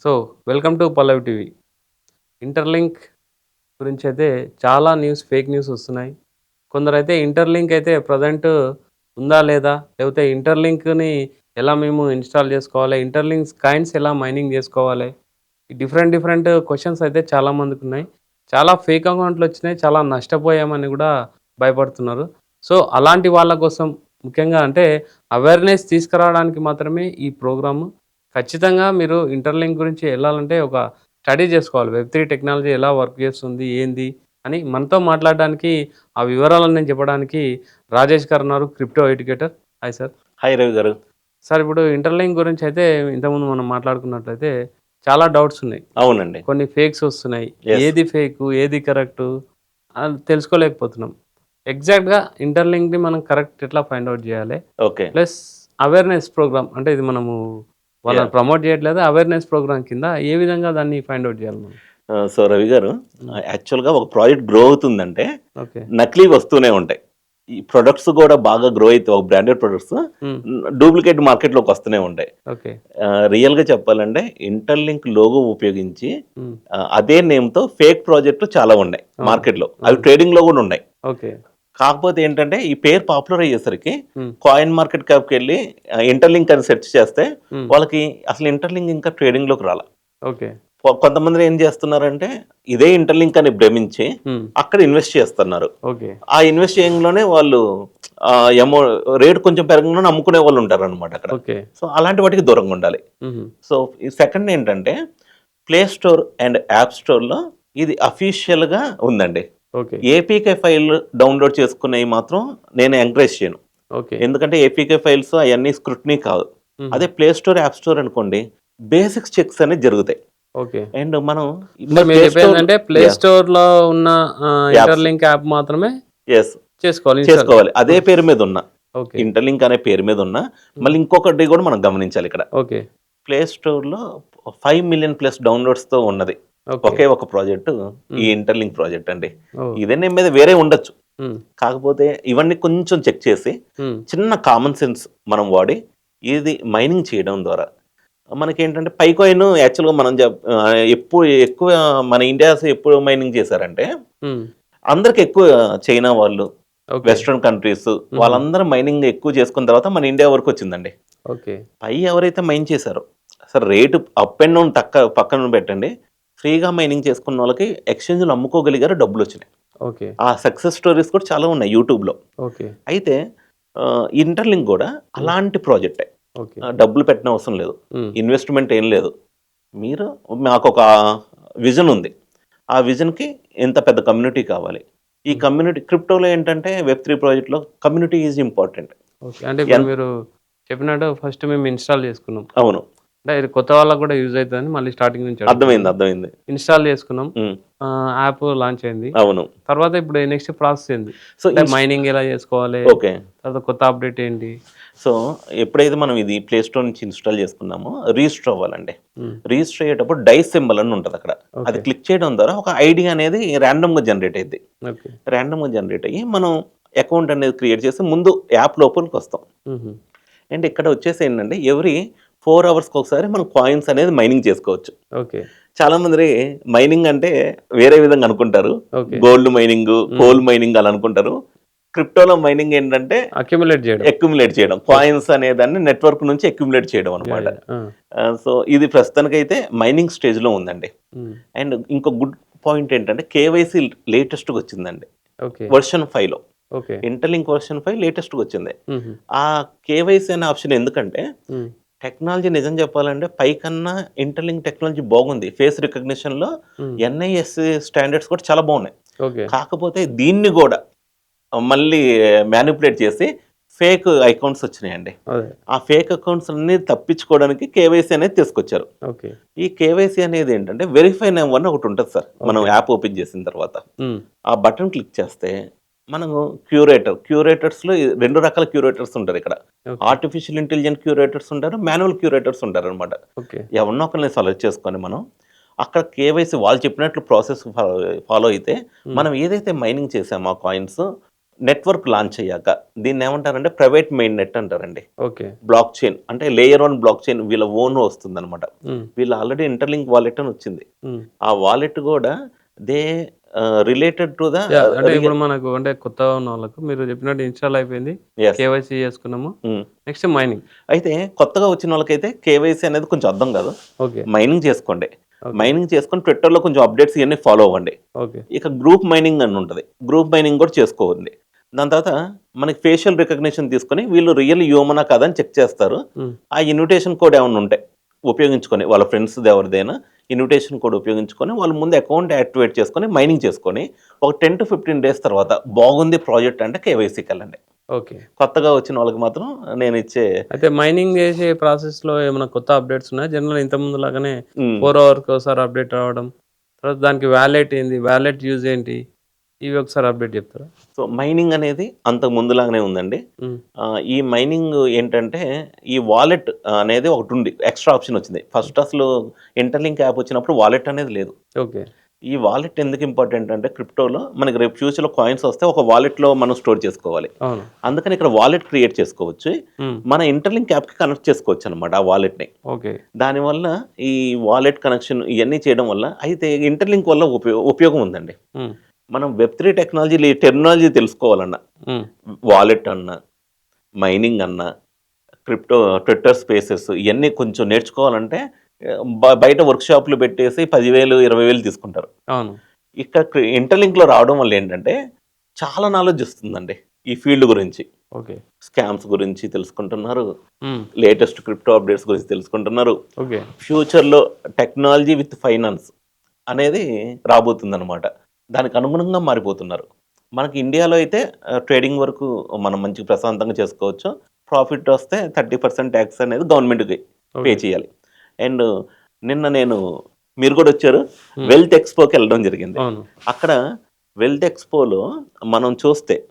So, welcome to Pallavi TV. Interlink గురించైతే చాలా fake news వస్తున్నాయి. కొందరైతే ఇంటర్‌లింక్ అయితే ప్రెజెంట్ ఉందా? లేదా? లేకపోతే ఇంటర్‌లింక్‌ని ఎలా మేము ఇన్‌స్టాల్ చేసుకోవాలి? ఇంటర్‌లింక్స్ కాయిన్స్ ఎలా మైనింగ్ చేసుకోవాలి? డిఫరెంట్ డిఫరెంట్ క్వెషన్స్ అయితే చాలా మందికున్నాయి. చాలా ఫేక్ అకౌంట్‌లొచ్చినాయి. చాలా నష్టపోయామని గూడా భయపడుతున్నారు. సో, అలాంటి వాళ్ళ కోసం ముఖ్యంగా అంటే అవేర్‌నెస్ తీసుకురావడానికి మాత్రమే ఈ ప్రోగ్రాము. ఖచ్చితంగా మీరు ఇంటర్‌లింక్ గురించి ఎళ్ళాలంటే ఒక స్టడీ జేసుకోవాలి. వెబ్3 టెక్నాలజీ ఎలా వర్క్ జేస్తుంది? ఏంది? అని మనతో మాట్లాడడానికి, ఆ వివరాలన్నీ చెప్పడానికి రాజేష్ గారున్నారు. Crypto educator. Hi sir. Hi Ravi garu. Sir ఇప్పుడు ఇంటర్‌లింక్ గురించైతే ఇంతకుముందు మనం మాట్లాడుకున్నట్లయితే చాలా డౌట్స్ ఉన్నాయి. అవునండి. కొన్ని ఫేక్స్ వస్తున్నాయి. యెస్. ఏది ఫేకు? ఏది కరెక్టు? అని తెలుసుకోలేకపోతున్నాం. ఎగ్జాక్ట్‌గా ఇంటర్‌లింక్‌ని మనం కరెక్ట్ ఎట్లా ఫైండ్ ఔట్ జేయాలి? ఓకే. ప్లస్ అవేర్‌నెస్ ప్రోగ్రామ్ అంటే ఇది మనము వాళ్ళని యాహ్! ప్రమోట్ చేయట్లేదు. అవేర్‌నెస్ ప్రోగ్రామ్ కింద ఏ విధంగా దాన్ని ఫైండ్ ఔట్ చేయాలి మనం? సో, రవి గారు, హ్మ్. యాక్చువల్‌గా ఒక ప్రాజెక్ట్ గ్రో అవుతుందంటే ఓకే. నకిలీ వస్తూనే ఉంటాయి. ఈ ప్రొడక్ట్స్ గూడా బాగా గ్రో అయితే ఒక బ్రాండెడ్ ప్రొడక్ట్స్ హ్మ్. డూప్లికేట్ మార్కెట్‌లోకి వస్తూనే ఉంటాయి. ఓకే. రియల్‌గా చెప్పాలంటే ఇంటర్‌లింక్ లోగో ఉపయోగించి హ్మ్. అదే నేమ్‌తో ఫేక్ ప్రాజెక్ట్‌లు చాలా ఉన్నాయి అవును. మార్కెట్‌లో. అవి అవును. ట్రేడింగ్‌లో గూడా ఉన్నాయి. ఓకే. కాకపోతే ఏంటంటే ఈ పేరు పాపులర్ అయ్యేసరికి హ్మ్. కాయిన్ మార్కెట్ క్యాప్‌కెళ్ళి ఇంటర్‌లింక్ అని సెర్చ్ చేస్తే హ్మ్. వాళ్ళకి అసలు ఇంటర్‌లింక్ ఇంకా ట్రేడింగ్‌లోకి రాలా. ఓకే. కొంతమంది ఏం చేస్తున్నారంటే, ఇదే ఇంటర్‌లింక్ అని భ్రమించి, హ్మ్. అక్కడ ఇన్వెస్ట్ చేస్తున్నారు. ఓకే. ఆ ఇన్వెస్ట్ చేయంగానే వాళ్ళు ఆహ్, ఎమౌ రేట్ కొంచెం పెరగంగానే అమ్ముకునే వాళ్ళు ఉంటారనమాట అక్కడ. ఓకే. సో, అలాంటి వాటికి దూరంగా ఉండాలి. హుహు. సో, ఈ సెకండ్ ఏంటంటే, ప్లే స్టోర్ అండ్ యాప్ స్టోర్‌లో ఇది అఫీషియల్‌గా ఉందండి. ఓకే. ఏపీకే ఫైల్ డౌన్‌లోడ్ చేసుకునేవి మాత్రం నేను ఎంకరేజ్ చేయను. ఓకే. ఎందుకంటే ఏపీకే ఫైల్స్ అయన్నీ స్క్రూటినీ కాదు. హుహు. అదే ప్లే స్టోర్, యాప్ స్టోర్ అనుకోండి, బేసిక్స్ చెక్స్ అనేది జరుగుతాయి. ఓకే. అండ్ మనం అంటే మరి మీరు ప్లే స్టోర్ చెప్పేదేంటంటే ప్లే యాహ్! స్టోర్‌లో ఉన్న యాప్స్. ఇంటర్‌లింక్ యాప్ మాత్రమే యెస్. చేసుకోవాలి ఇన్‌స్టాల్. చేసుకోవాలి. అదే హ్మ్. పేరు మీద ఉన్న ఓకే. ఇంటర్‌లింక్ అనే పేరు మీద ఉన్న హ్మ్. మళ్ళీ ఇంకొకటి కూడా మనం గమనించాలి ఇక్కడ. ఓకే. ప్లే స్టోర్‌లో 5,000,000 ప్లస్ డౌన్‌లోడ్స్‌తో ఉన్నది. ఓకే. ఒకే ఒక ప్రాజెక్ట్ ఈ హ్మ్. ఇంటర్‌లింక్ ప్రాజెక్ట్ అండి. ఓహ్! ఇదే నేమ్ మీద వేరే ఉండొచ్చు. హ్మ్. కాకపోతే ఇవన్నీ కొంచెం చెక్ చేసి హ్మ్. చిన్న కామన్ సెన్స్ మనం వాడి ఇది మైనింగ్ చేయడం ద్వారా మనకేంటంటే పైకాయిన్ యాక్చువల్‌గా మనం ఎప్పుడు ఎక్కువ మన ఇండియాస్ ఎప్పుడు మైనింగ్ చేశారంటే హ్మ్. అందరికి ఎక్కువ చైనా వాళ్ళు, ఓకే. వెస్టర్న్ కంట్రీస్ హుహు. వాళ్ళందరూ మైనింగ్ ఎక్కువ చేసుకున్న తర్వాత మన ఇండియా వరకొచ్చిందండి. ఓకే. ఎవరైతే మైన్ చేశారో, అసలు రేటు అప్ అండ్ డౌన్ పక్కన పెట్టండి. ఫ్రీగా మైనింగ్ చేసుకున్నోళ్ళకి ఎక్స్‌చేంజ్‌లో అమ్ముకోగలిగారు, డబ్బులొచ్చినాయి. ఓకే. ఆ సక్సెస్ స్టోరీస్ కూడా చాలా ఉన్నాయి యూట్యూబ్‌లో. ఓకే. అయితే ఇంటర్‌లింక్ గూడా హ్మ్. అలాంటి ప్రాజెక్టే. ఓకే. డబ్బులు పెట్టనవసరం లేదు. హ్మ్. ఇన్వెస్ట్‌మెంట్ ఏం లేదు. మీరు మాకొక విజన్ ఉంది. ఆ విజన్‌కి ఇంత పెద్ద కమ్యూనిటీ కావాలి. ఈ హ్మ్. కమ్యూనిటీ క్రిప్టోలో ఏంటంటే వెబ్3 ప్రాజెక్ట్‌లో కమ్యూనిటీ ఈజ్ ఇంపార్టెంట్. ఓకే. అంటే ఇప్పుడు ఎన్ మీరు చెప్పినట్టు ఫస్ట్ మేము ఇన్‌స్టాల్ చేసుకున్నాం. అవును. అంటే ఇది కొత్త వాళ్ళకి గూడా యూజ్ అయితదని మళ్ళీ స్టార్టింగ్ నుంచి అర్థమైంది. అడుగుతున్నాను. అర్థమైంది. ఇన్‌స్టాల్ చేసుకున్నాం. హ్మ్. యాప్ లాంచ్ అయింది. అవును. తర్వాత ఇప్పుడు నెక్స్ట్ ప్రాసెస్ ఏంది? సో, అంటే మైనింగ్ ఎలా చేసుకోవాలి? ఓకే. తర్వాత కొత్త అప్‌డేట్ ఏంటి? సో, ఎప్పుడైతే మనం ఇది ప్లే స్టోర్ నుంచి ఇన్‌స్టాల్ చేసుకున్నామో రిజిస్టర్ అవ్వాలండి. హ్మ్. రిజిస్టర్ అయ్యేటప్పుడు డైస్ సింబల్ అని ఉంటదక్కడ. అది ఓకే. క్లిక్ చేయడం ద్వారా ఒక ఐడీ అనేది రాండమ్‌గా జనరేట్ అయిద్ది. ఓకే. రాండమ్‌గా జనరేట్ అయ్యి మనం అకౌంట్ అనేది క్రియేట్ చేసి ముందు యాప్ లోపలికొస్తాం. హుహు. అండ్ ఇక్కడ వచ్చేసి ఏంటంటే ఎవ్రీ 4 అవర్స్‌కి ఒకసారి మనం కాయిన్స్ అనేది మైనింగ్ చేసుకోవచ్చు. ఓకే. చాలామంది మైనింగ్ అంటే వేరే విధంగా అనుకుంటారు. ఓకే. గోల్డ్ మైనింగ్, హ్మ్. కోల్ మైనింగ్ అలా అనుకుంటారు. క్రిప్టోలో మైనింగ్ ఏంటంటే అక్యుములేట్ జేయడం. అక్యుములేట్ చేయడం. ఓకే. కాయిన్స్ అనేదాన్ని నెట్వర్క్ నుంచి అక్యుములేట్ చేయడం అనమాట. యాహ్! ఆ! సో, ఇది ప్రస్తుతానికైతే మైనింగ్ స్టేజ్‌లో ఉందండి. హ్మ్. అండ్ ఇంకో గుడ్ పాయింట్ ఏంటంటే కేవైసీ లేటెస్ట్‌గా వచ్చిందండి. ఓకే. వెర్షన్ 5లో. ఓకే. ఇంటర్‌లింక్ వెర్షన్ 5 లేటెస్ట్‌గా వచ్చింది. హుహు. ఆ కేవైసీ అనే ఆప్షన్ ఎందుకంటే హ్మ్. టెక్నాలజీ నిజం చెప్పాలంటే పైకన్నా ఇంటర్‌లింక్ టెక్నాలజీ బాగుంది. ఫేస్ రికగ్నిషన్‌లో హ్మ్. ఎన్ఐఎస్‌సి స్టాండర్డ్స్ కూడా చాలా బాగున్నాయి. ఓకే. కాకపోతే దీన్ని గూడా మళ్ళీ మానిప్యులేట్ చేసి ఫేక్ అకౌంట్స్ వచ్చినాయండి. అదే. ఆ ఫేక్ అకౌంట్స్ అన్నీ తప్పించుకోవడానికి కేవైసీ అనేది తీసుకొచ్చారు. ఓకే. ఈ కేవైసీ అనేది ఏంటంటే వెరిఫై నౌ అని ఒకటి ఉంటది సార్. మనం ఓకే. యాప్ ఓపెన్ చేసిన తర్వాత. హ్మ్. ఆ బటన్ క్లిక్ చేస్తే మనము క్యూరేటర్స్‌లో 2 రకాల క్యూరేటర్స్ ఉంటారిక్కడ. ఓకే. ఆర్టిఫిషియల్ ఇంటెలిజెంట్ క్యూరేటర్స్ ఉంటారు. మాన్యువల్ క్యూరేటర్స్ ఉంటారనమాట. ఓకే. ఎవరినో ఒకరిని సెలెక్ట్ చేసుకొని మనం అక్కడ కేవైసీ వాళ్ళు చెప్పినట్లు ప్రాసెస్ ఫాలో అయితే హ్మ్. మనం ఏదైతే మైనింగ్ చేసామో ఆ కాయిన్స్ నెట్వర్క్ లాంచ్ అయ్యాక దీన్ని ఏమంటారంటే ప్రైవేట్ మెయిన్ నెట్ అంటారండి. ఓకే. బ్లాక్ చైన్ అంటే లేయర్ 1 బ్లాక్ చైన్ వీళ్ళ ఓన్ వస్తుందన్నమాట. హ్మ్. వీళ్ళు ఆల్రెడీ ఇంటర్లింక్ వాలెట్ అని వచ్చింది. హ్మ్. ఆ వాలెట్ కూడా they related to the yeah! అంటే ఇప్పుడు మనకు అంటే కొత్తగా ఉన్న వాళ్ళకు మీరు చెప్పినట్టు ఇన్‌స్టాల్ అయిపోయింది. యెస్. కేవైసీ చేసుకున్నాము. Next mining. అయితే కొత్తగా వచ్చిన వాళ్ళకైతే కేవైసీ అనేది కొంచెం అర్థం కాదు. ఓకే. మైనింగ్ చేసుకోండి. ఓకే. మైనింగ్ చేసుకొని ట్విట్టర్‌లో కొంచెం అప్డేట్స్ ఇవన్నీ ఫాలో అవ్వండి. ఓకే. ఇక గ్రూప్ మైనింగ్ అని ఉంటది. గ్రూప్ మైనింగ్ కూడా చేసుకోండి. దాని తర్వాత మనకి ఫేషియల్ రికగ్నిషన్ తీసుకొని వీళ్ళు రియల్ హ్యూమనా కాదా అని చెక్ చేస్తారు. హ్మ్. ఆ ఇన్విటేషన్ కోడ్ ఏమన్నా ఉంటే ఉపయోగించుకొని వాళ్ళ ఫ్రెండ్స్‌ది ఎవరిదైనా ఇన్విటేషన్ కోడ్ ఉపయోగించుకొని వాళ్ళు ముందు అకౌంట్ యాక్టివేట్ చేసుకొని మైనింగ్ చేసుకొని ఒక 10-15 డేస్ తర్వాత బాగుంది ప్రాజెక్ట్ అంటే కేవైసీకెళ్ళండి. ఓకే. కొత్తగా వచ్చిన వాళ్ళకి మాత్రం నేనిచ్చే అయితే మైనింగ్ చేసే ప్రాసెస్‌లో ఏమైనా కొత్త అప్డేట్స్ ఉన్నాయా? జనరల్‌గా ఇంతకుముందు లాగానే హ్మ్. 4 అవర్స్‌కి ఒకసారి అప్డేట్ రావడం. తర్వాత దానికి వాలెట్ ఏంది? వాలెట్ యూజ్ ఏంటి? ఇవి ఒకసారి అప్డేట్ చెప్తారా? సో, మైనింగ్ అనేది అంతకు ముందులాగానే ఉందండి. హ్మ్. ఈ మైనింగ్ ఏంటంటే, ఈ వాలెట్ అనేది ఒకటుంది. ఎక్స్‌ట్రా ఆప్షన్ వచ్చింది. ఫస్ట్ అసలు ఇంటర్‌లింక్ యాప్ వచ్చినప్పుడు వాలెట్ అనేది లేదు. ఓకే. ఈ వాలెట్ ఎందుకు ఇంపార్టెంట్ అంటే క్రిప్టోలో మనకి రేపు ఫ్యూచర్‌లో కాయిన్స్ వస్తే ఒక వాలెట్‌లో మనం స్టోర్ చేసుకోవాలి. అవును. అందుకని ఇక్కడ వాలెట్ క్రియేట్ చేసుకోవచ్చు. హ్మ్. మన ఇంటర్‌లింక్ యాప్‌కి కనెక్ట్ చేసుకోవచ్చనమాట ఆ వాలెట్‌ని. ఓకే. దానివల్ల ఈ వాలెట్ కనెక్షన్ ఇయన్నీ చేయడం వల్ల అయితే ఇంటర్‌లింక్ వల్ల ఉపయోగం ఉందండి. హ్మ్. మనం వెబ్3 టెక్నాలజీ టెర్మినాలజీ తెలుసుకోవాలన్నా, హ్మ్. వాలెట్ అన్నా, మైనింగ్ అన్నా, క్రిప్టో ట్విట్టర్ స్పేసెస్ ఇయన్నీ కొంచెం నేర్చుకోవాలంటే బయట వర్క్‌షాప్‌లు పెట్టేసి 10,000, 20,000 తీసుకుంటారు. అవును. ఇక్కడ ఇంటర్‌లింక్‌లో రావడం వల్ల ఏంటంటే, చాలా నాలెడ్జ్ వస్తుందండి. ఈ ఫీల్డ్ గురించి. ఓకే. స్కామ్స్ గురించి తెలుసుకుంటున్నారు. హ్మ్. లేటెస్ట్ క్రిప్టో అప్డేట్స్ గురించి తెలుసుకుంటున్నారు. ఓకే. ఫ్యూచర్‌లో టెక్నాలజీ విత్ ఫైనాన్స్ అనేది రాబోతుందనమాట. దానికి అనుగుణంగా మారిపోతున్నారు. మనకి ఇండియాలో అయితే ట్రేడింగ్ వరకు మనం మంచిగా ప్రశాంతంగా చేసుకోవచ్చు. ప్రాఫిట్ వస్తే 30% టాక్స్ అనేది గవర్నమెంట్‌కి పే ఓకే. చేయాలి. అండ్ నిన్న నేను మీరు కూడా వచ్చారు. హ్మ్. వెల్త్ ఎక్స్‌పోకి వెళ్ళడం జరిగింది. అవును. అక్కడ వెల్త్ ఎక్స్‌పోలో మనం చూస్తే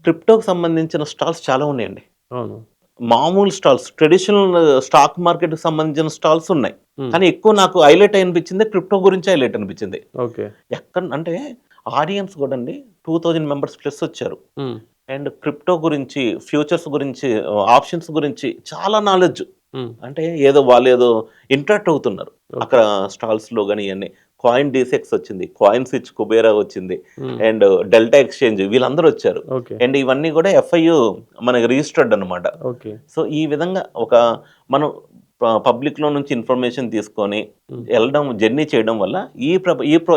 క్రిప్టోకి సంబంధించిన స్టాల్స్ చాలా ఉన్నాయండి. అవును. మామూలు స్టాల్స్ ట్రెడిషనల్ స్టాక్ మార్కెట్‌కి సంబంధించిన స్టాల్స్ ఉన్నాయి. హ్మ్. కానీ ఎక్కువ నాకు హైలైట్ అనిపించింది క్రిప్టో గురించే హైలైట్ అనిపించింది. ఓకే. అంటే ఆడియన్స్ కూడా అండి 2000 మెంబర్స్ ప్లస్ వచ్చారు. హ్మ్. అండ్ క్రిప్టో గురించి, ఫ్యూచర్స్ గురించి, ఆప్షన్స్ గురించి చాలా నాలెడ్జ్. హ్మ్. అంటే ఏదో వాళ్ళేదో ఇంటరాక్ట్ అవుతున్నారు. ఓకే. అక్కడ స్టాల్స్‌లో గాని ఇయన్నీ. కాయిన్ డీసెక్స్ వచ్చింది. కాయిన్ స్విచ్ కుబేరా వచ్చింది. హ్మ్. అండ్ డెల్టా ఎక్స్‌చేంజ్ వీళ్ళందరూ వచ్చారు. ఓకే. అండ్ ఇవన్నీ కూడా ఎఫ్ఐయు మనకి రిజిస్టర్డ్ అన్నమాట. ఓకే. సో, ఈ విధంగా ఒక మనం పబ్లిక్‌లో నుంచి ఇన్ఫర్మేషన్ తీసుకొని హ్మ్. ఎళ్ళడం జర్నీ చేయడం వల్ల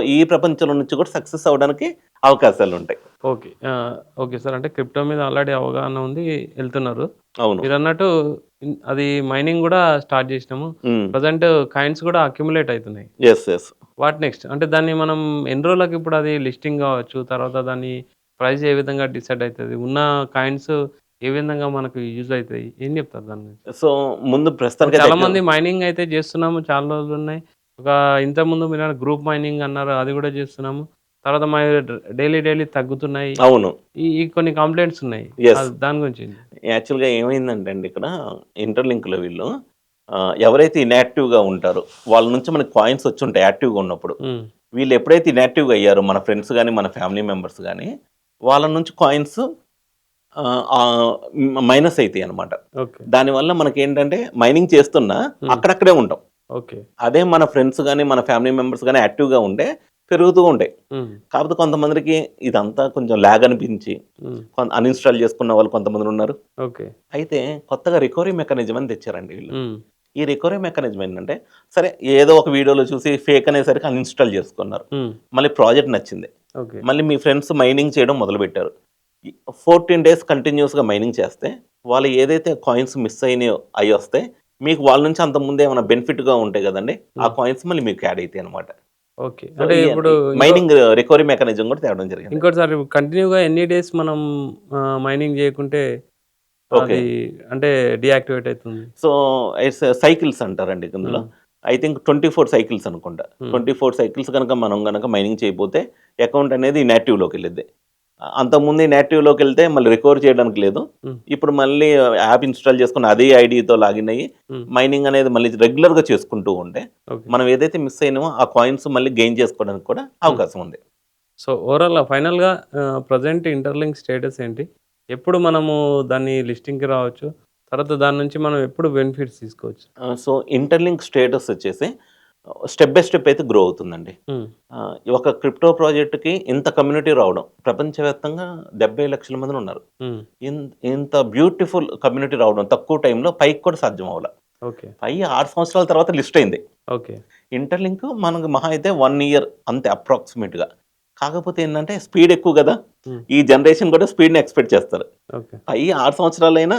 ఈ ప్రపంచంలో నుంచి కూడా సక్సెస్ అవ్వడానికి అవకాశాలుంటాయి. ఓకే. Okay sir. అంటే క్రిప్టో మీద ఆల్రెడీ అవగాహన ఉంది. ఎళ్తున్నారు. అవును. మీరన్నట్టు అది మైనింగ్ గూడా స్టార్ట్ జేసినాము. హ్మ్. ప్రెజెంట్ కాయిన్స్ గూడా అక్యుములేట్ అయితున్నాయి. యెస్. యెస్. What next? అంటే దాన్ని మనం ఎన్ని రోజులకి ఇప్పుడు అది లిస్టింగ్ గావచ్చు? తర్వాత దాని ప్రైస్ ఏ విధంగా డిసైడ్ అయితది? ఉన్న కాయిన్స్ ఏ విధంగా మనకు యూజ్ అయితాయి? ఏం జెప్తారు దాని గురించి? సో, ముందు ఇప్పుడు ప్రస్తుతానికైతే చాలామంది మైనింగ్ అయితే జేస్తున్నాము. చాలా రోజులున్నాయి. ఒక ఇంతకుముందు మీరన్న గ్రూప్ మైనింగ్ అన్నారు. అది గూడా జేస్తున్నాము. తర్వాత డైలీ డైలీ తగ్గుతున్నాయి. అవును. ఈ ఈ కొన్ని కంప్లెయింట్స్ ఉన్నాయి. యెస్. దాని గురించేంటి? యాక్చువల్‌గా ఏమైందంటే అండి ఇక్కడ ఇంటర్‌లింక్‌లో వీళ్ళు ఎవరైతే ఇనాక్టివ్‌గా ఉంటారో వాళ్ళ నుంచి మనకు కాయిన్స్ వచ్చుంటాయి యాక్టివ్‌గా ఉన్నప్పుడు. హ్మ్. వీళ్ళు ఎప్పుడైతే ఇనాక్టివ్‌గా అయ్యారో మన ఫ్రెండ్స్ గాని, మన ఫ్యామిలీ మెంబర్స్ గాని వాళ్ళ నుంచి కాయిన్స్ మైనస్ అయితాయన్నమాట. ఓకే. దానివల్ల మనకేంటంటే మైనింగ్ చేస్తున్నా హ్మ్. అక్కడక్కడే ఉంటాం. ఓకే. అదే మన ఫ్రెండ్స్ గాని, మన ఫ్యామిలీ మెంబర్స్ గాని యాక్టివ్‌గా ఉంటే పెరుగుతూ ఉంటాయి. హ్మ్. కాకపోతే కొంతమందికి ఇదంతా కొంచెం లాగ్ అనిపించి హ్మ్. అన్‌ఇన్‌స్టాల్ చేసుకున్న వాళ్ళు కొంతమందున్నారు. ఓకే. అయితే కొత్తగా రికవరీ మెకానిజం అని తెచ్చారండి వీళ్ళు. హ్మ్. ఈ రికవరీ మెకానిజం ఏంటంటే, సరే ఏదో ఒక వీడియోలో చూసి ఫేక్ అనేసరికి అన్‌ఇన్‌స్టాల్ చేసుకున్నారు. హ్మ్. మళ్ళీ ప్రాజెక్ట్ నచ్చింది. ఓకే. మళ్ళీ మీ ఫ్రెండ్స్ మైనింగ్ చేయడం మొదలుపెట్టారు. 14 డేస్ కంటిన్యూయస్‌గా మైనింగ్ చేస్తే, వాళ్ళు ఏదైతే కాయిన్స్ మిస్ అయినాయో అయ్యొస్తే, మీకు వాళ్ళ నుంచి అంతకుముందు ఏమైనా బెనిఫిట్‌గా ఉంటాయి కదండీ! ఆ హ్మ్. కాయిన్స్ మళ్ళీ మీకు యాడ్ అయితాయన్నమాట. ఓకే. సో, అంటే ఈ ఇప్పుడు మైనింగ్ రికవరీ మెకానిజం కూడా తేవడం జరిగింది. ఇంకోటిసారి కంటిన్యూ‌గా ఎన్ని డేస్ మనం మైనింగ్ జేయకుంటే ఓకే. అది అంటే డీయాక్టివేట్ అయితుంది? సో, ఇట్స్ సైకిల్స్ అంటారండి ఇందులో. హ్మ్. ఐ థింక్ 24 సైకిల్స్ అనుకుంటా. హ్మ్. 24 సైకిల్స్ మనం గనక మైనింగ్ చేయకపోతే అకౌంట్ అనేది ఇనాక్టివ్‌లోకెళ్ళిద్ది. అంతకుముందు ఇనాక్టివ్‌లోకెళ్తే మళ్ళీ రికవర్ చేయడానికి లేదు. హ్మ్. ఇప్పుడు మళ్ళీ యాప్ ఇన్‌స్టాల్ చేసుకొని అదే ఐడీతో లాగిన్ అయ్యి హ్మ్. మైనింగ్ అనేది మళ్ళీ రెగ్యులర్‌గా చేసుకుంటూ ఉంటే ఓకే. మనం ఏదైతే మిస్ అయినామో ఆ కాయిన్స్ మళ్ళీ గెయిన్ చేసుకోవడానికి కూడా హ్మ్. అవకాశం ఉంది. సో ఓవరాల్‌గా ఫైనల్‌గా ప్రెజెంట్ ఇంటర్‌లింక్ స్టేటస్ ఏంటి? ఎప్పుడు మనము దాన్ని లిస్టింగ్‌కి రావచ్చు? తర్వాత దాని నుంచి మనం ఎప్పుడు బెనిఫిట్స్ తీసుకోవచ్చు? సో, ఇంటర్‌లింక్ స్టేటస్ వచ్చేసి స్టెప్ బై స్టెప్ అయితే గ్రో అవుతుందండి. హ్మ్. ఒక క్రిప్టో ప్రాజెక్ట్‌కి ఇంత కమ్యూనిటీ రావడం, ప్రపంచవ్యాప్తంగా 70,00,000 మందినున్నారు. హ్మ్. ఇంత బ్యూటిఫుల్ కమ్యూనిటీ రావడం తక్కువ టైంలో పైకి కూడా సాధ్యం అవ్వల. ఓకే. పై 6 సంవత్సరాల తర్వాత లిస్ట్ అయింది. ఓకే. ఇంటర్‌లింక్ మనకు మహా అయితే 1 ఇయర్ అంతే అప్రాక్సిమేట్‌గా. కాకపోతే ఏంటంటే స్పీడ్ ఎక్కువ గదా! హ్మ్. ఈ జనరేషన్ కూడా స్పీడ్‌ని ఎక్స్‌పెక్ట్ చేస్తారు. ఓకే. పై 6 సంవత్సరాలైనా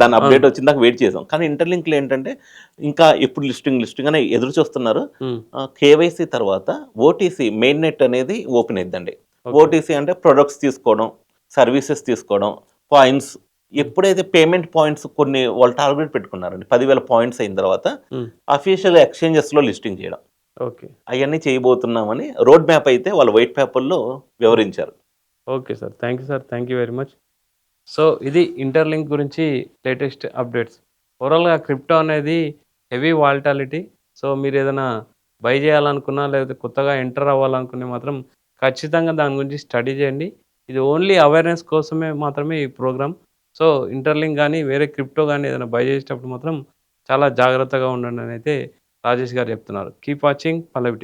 దాని అవును. అప్డేట్ వచ్చేదాకా వెయిట్ చేసాం. కానీ ఇంటర్‌లింక్‌లో ఏంటంటే ఇంకా ఎప్పుడు లిస్టింగ్ అని ఎదురు చూస్తున్నారు. హ్మ్. కేవైసీ తర్వాత ఓటీసీ మెయిన్ నెట్ అనేది ఓపెన్ అయిద్దండి. ఓకే. ఓటీసీ అంటే ప్రొడక్ట్స్ తీసుకోవడం, సర్వీసెస్ తీసుకోవడం, పాయింట్స్ హ్మ్. ఎప్పుడైతే పేమెంట్ పాయింట్స్ కొన్ని వాళ్ళు టార్గెట్ పెట్టుకున్నారండి. 10,000 పాయింట్స్ అయిన తర్వాత హ్మ్. అఫీషియల్ ఎక్స్‌చేంజెస్‌లో లిస్టింగ్ చేయడం. ఓకే. అయన్నీ చేయబోతున్నామని రోడ్ మ్యాప్ అయితే వాళ్ళ వైట్ పేపర్‌లో హ్మ్. వివరించారు. Okay sir. Thank you sir. Thank you very much. So, ఇది ఇంటర్‌లింక్ గురించి లేటెస్ట్ అప్డేట్స్. ఓవరాల్‌గా క్రిప్టో అనేది హెవీ వాలటాలిటీ. సో, మీరేదైనా బై చేయాలనుకున్నా, లేకపోతే కొత్తగా ఎంటర్ అవ్వాలనుకునే మాత్రం ఖచ్చితంగా దాని గురించి స్టడీ చేయండి. ఇది ఓన్లీ అవేర్‌నెస్ కోసమే మాత్రమే ఈ ప్రోగ్రామ్. సో, ఇంటర్‌లింక్ గాని, వేరే క్రిప్టో గాని ఏదైనా బై చేసేటప్పుడు మాత్రం చాలా జాగ్రత్తగా ఉండండనైతే రాజేష్ గారు చెప్తున్నారు. కీప్ వాచింగ్ పల్లవి టీవీ.